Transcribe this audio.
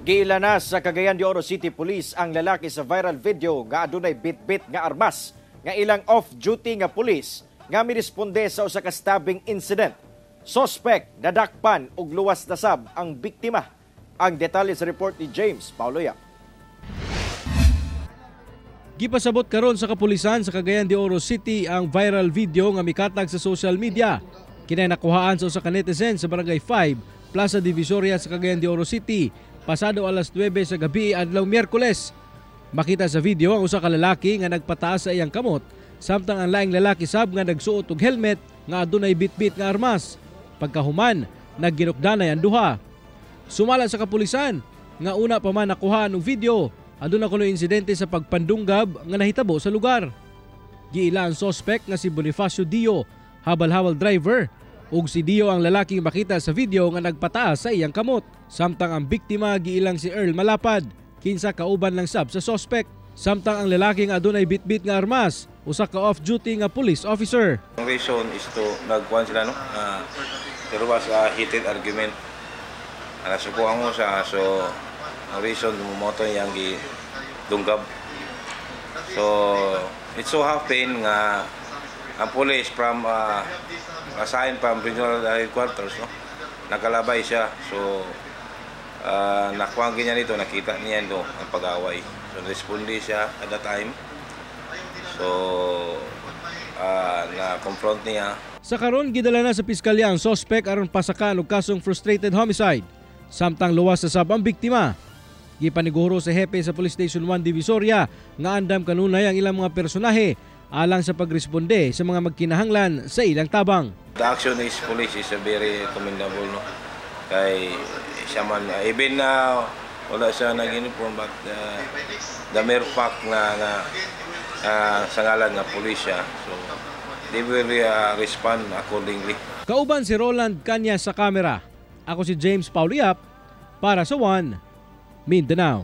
Giilanas sa Cagayan de Oro City Police ang lalaki sa viral video nga adunay bit-bit nga armas nga ilang off-duty nga pulis nga miresponde sa usa ka stabbing incident. Suspect nadakpan og luwas na sab ang biktima. Ang detalye sa report ni James Paulo Yap. Gipasabot karon sa kapulisan sa Cagayan de Oro City ang viral video nga mikatag sa social media. Kinay nakuhaan sa usa ka netizen sa Barangay 5, Plaza Divisoria sa Cagayan de Oro City, pasado alas 9 sa gabi adlaw Miyerkules. Makita sa video ang usa ka lalaki nga nagpataas sa iyang kamot, samtang ang laing lalaki sab nga nagsuot og helmet nga adunay bit-bit nga armas. Pagkahuman, nagginukdanay ang duha. Sumala sa kapulisan nga una pa man nakuha ang video, aduna kuno insidente sa pagpandunggab nga nahitabo sa lugar. Giila ang suspect nga si Bonifacio Dio, habal-habal driver, ug si Dio ang lalaking makita sa video nga nagpataas sa iyang kamot. Samtang ang biktima giilang si Earl Malapad, kinsa kauban lang sab sa suspect. Samtang ang lalaking adunay bit-bit nga armas, usa ka off-duty nga police officer. Ang reason is to nagkuhan sila there was a heated argument. Nasukuhan mo siya, so ang reason gumoto yang gidunggab. So it so happen nga ang police from assigned from regional headquarters, no? Nakalabay siya, so nakuha niya nito, nakita niya ito ang pag-away. So responde siya at the time. So na-confront niya. Sa karon gidala na sa piskalya ang suspect aron pasakan og kasong frustrated homicide. Samtang luwas sa sab ang biktima. Gipaniguro sa hepe sa Police Station 1 Divisoria nga andam kanunay ang ilang mga personahe alang sa pagresponde sa mga magkinahanglan sa ilang tabang. The action is police is a very commendable, no? Kay siya man even now wala siya nag-uniform, but the mere fact na sa ngalan nga pulis siya, so they will respond accordingly. Kauban si Roland Kanya sa kamera. Ako si James Paulo Yap para sa One Mindanao.